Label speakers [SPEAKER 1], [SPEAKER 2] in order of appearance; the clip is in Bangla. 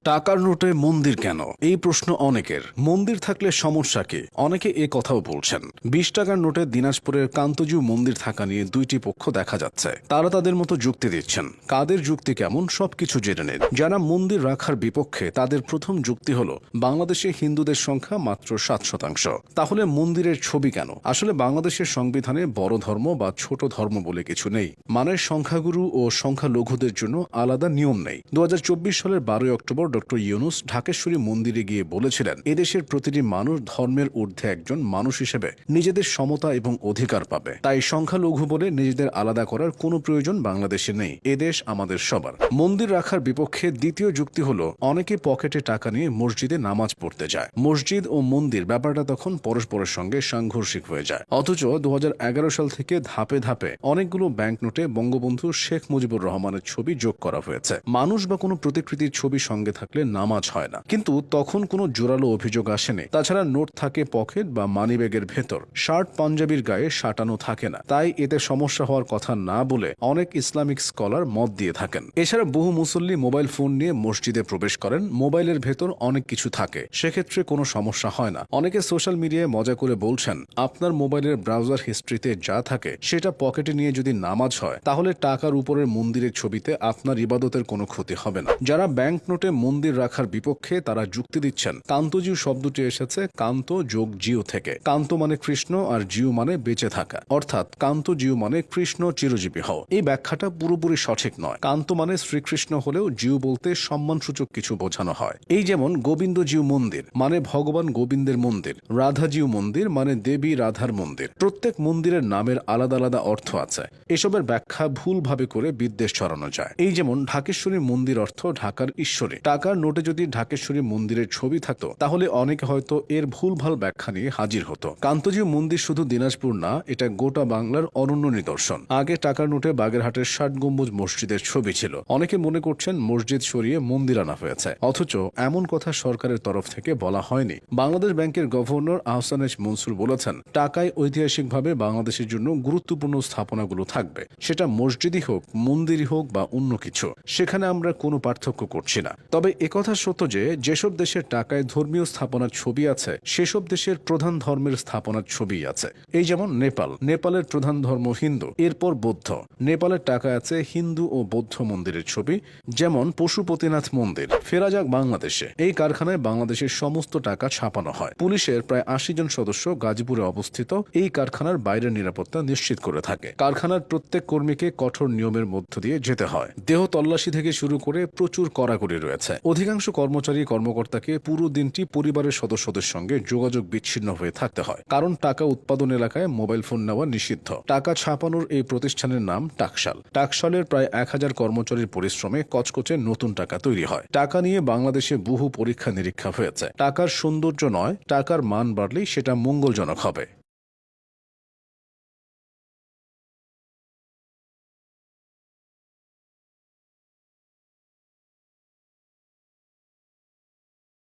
[SPEAKER 1] টাকার নোটে মন্দির কেন? এই প্রশ্ন অনেকের। মন্দির থাকলে সমস্যা কি? অনেকে এ কথাও বলছেন। ২০ টাকার নোটে দিনাজপুরের কান্তজিউ মন্দির থাকা নিয়ে দুইটি পক্ষ দেখা যাচ্ছে। তারা তাদের মতো যুক্তি দিচ্ছেন। কাদের যুক্তি কেমন সবকিছু জেনে নিন। যারা মন্দির রাখার বিপক্ষে তাদের প্রথম যুক্তি হলো বাংলাদেশে হিন্দুদের সংখ্যা মাত্র ৭%। তাহলে মন্দিরের ছবি কেন? আসলে বাংলাদেশের সংবিধানে বড় ধর্ম বা ছোট ধর্ম বলে কিছু নেই। মানে সংখ্যাগুরু ও সংখ্যালঘুদের জন্য আলাদা নিয়ম নেই। ২০২৪ সালের ১২ অক্টোবর ডক্টর ইউনূস ঢাকেশ্বরী মন্দিরে গিয়ে বলেছিলেন, এদেশের প্রতিটি মানুষ ধর্মের ঊর্ধ্বে একজন মানুষ হিসেবে নিজেদের সমতা এবং অধিকার পাবে। তাই সংখ্যালঘু বলে নিজেদের আলাদা করার কোনো প্রয়োজন বাংলাদেশে নেই। এদেশ আমাদের সবার। মন্দির রাখার বিপক্ষে দ্বিতীয় যুক্তি হলো অনেকে পকেটে টাকা নিয়ে মসজিদে নামাজ পড়তে যায়। মসজিদ ও মন্দির ব্যাপারটা তখন পরস্পরের সঙ্গে সাংঘর্ষিক হয়ে যায়। অথচ ২০১১ সাল থেকে ধাপে ধাপে অনেকগুলো ব্যাংক নোটে বঙ্গবন্ধু শেখ মুজিবুর রহমানের ছবি যোগ করা হয়েছে। মানুষ বা কোনো প্রতিকৃতির ছবি সঙ্গে থাকলে নামাজ হয় না, কিন্তু তখন কোনো জোরালো অভিযোগ আসেনি। তাছাড়া নোট থাকে পকেট বা মানিব্যাগের ভেতর, শার্ট পাঞ্জাবির গায়ে সাঁটানো থাকে না। তাই এতে সমস্যা হওয়ার কথা না বলে অনেক ইসলামিক স্কলার মত দিয়ে থাকেন। এছাড়া বহু মুসল্লি মোবাইল ফোন নিয়ে মসজিদে প্রবেশ করেন, মোবাইলের ভেতর অনেক কিছু থাকে, সেক্ষেত্রে কোনো সমস্যা হয় না। অনেকে সোশ্যাল মিডিয়ায় মজা করে বলছেন, আপনার মোবাইলের ব্রাউজার হিস্ট্রিতে যা থাকে সেটা পকেটে নিয়ে যদি নামাজ হয় তাহলে টাকার উপরের মন্দিরের ছবিতে আপনার ইবাদতের কোনো ক্ষতি হবে না। যারা ব্যাংক নোটে মন্দির রাখার বিপক্ষে তারা যুক্তি দিচ্ছেন, কান্তজিউ শব্দটি এসেছে কান্ত যোগ জিউ থেকে। কান্ত মানে কৃষ্ণ আর জিউ মানে বেঁচে থাকা, অর্থাৎ কান্তজিউ মানে কৃষ্ণ চিরজীবী হও। এই ব্যাখ্যাটা পুরোপুরি সঠিক নয়। কান্ত মানে শ্রীকৃষ্ণ হলেও জিউ বলতে সম্মানসূচক কিছু বোঝানো হয়। এই যেমন গোবিন্দজিউ মন্দির মানে ভগবান গোবিন্দের মন্দির, রাধাজিউ মন্দির মানে দেবী রাধার মন্দির। প্রত্যেক মন্দিরের নামের আলাদা আলাদা অর্থ আছে। এসবের ব্যাখ্যা ভুলভাবে করে বিদ্বেষ ছড়ানো যায়। এই যেমন ঢাকেশ্বরী মন্দির অর্থ ঢাকার ঈশ্বরী। টাকার নোটে যদি ঢাকেশ্বরী মন্দিরের ছবি থাকতো তাহলে অনেকে হয়তো এর ভুলভাল ব্যাখ্যা নিয়ে হাজির হতো। কান্তজিউ মন্দির শুধু দিনাজপুর না, এটা গোটা বাংলার অনন্য নিদর্শন। আগে টাকার নোটে বাগেরহাটের ৬০ গম্বুজ মসজিদের ছবি ছিল। অনেকে মনে করছেন মসজিদ সরিয়ে মন্দির আনা হয়েছে, অথচ এমন কথা সরকারের তরফ থেকে বলা হয়নি। বাংলাদেশ ব্যাংকের গভর্নর আহসান এইচ মনসুর বলেছেন, টাকায় ঐতিহাসিকভাবে বাংলাদেশের জন্য গুরুত্বপূর্ণ স্থাপনাগুলো থাকবে, সেটা মসজিদই হোক, মন্দিরই হোক বা অন্য কিছু, সেখানে আমরা কোনো পার্থক্য করছি না। তবে একথা সত্য যে যেসব দেশের টাকায় ধর্মীয় স্থাপনার ছবি আছে সেসব দেশের প্রধান ধর্মের স্থাপনার ছবি আছে। এই যেমন নেপাল, নেপালের প্রধান ধর্ম হিন্দু, এরপর বৌদ্ধ। নেপালের টাকায় আছে হিন্দু ও বৌদ্ধ মন্দিরের ছবি, যেমন পশুপতিনাথ মন্দির। ফেরা যাক বাংলাদেশে। এই কারখানায় বাংলাদেশের সমস্ত টাকা ছাপানো হয়। পুলিশের প্রায় ৮০ জন সদস্য গাজীপুরে অবস্থিত এই কারখানার বাইরের নিরাপত্তা নিশ্চিত করে থাকে। কারখানার প্রত্যেক কর্মীকে কঠোর নিয়মের মধ্য দিয়ে যেতে হয়। দেহ তল্লাশি থেকে শুরু করে প্রচুর কড়াকড়ি রয়েছে। অধিকাংশ কর্মচারী কর্মকর্তাকে পুরো দিনটি পরিবারের সদস্যদের সঙ্গে যোগাযোগ বিচ্ছিন্ন হয়ে থাকতে হয়, কারণ টাকা উৎপাদন এলাকায় মোবাইল ফোন নেওয়া নিষিদ্ধ। টাকা ছাপানোর এই প্রতিষ্ঠানের নাম টাকশাল। টাকশালের প্রায় ১,০০০ কর্মচারীর পরিশ্রমে কচকচে নতুন টাকা তৈরি হয়। টাকা নিয়ে বাংলাদেশে বহু পরীক্ষা নিরীক্ষা হয়েছে। টাকার সৌন্দর্য নয়, টাকার মান বাড়লেই সেটা মঙ্গলজনক হবে।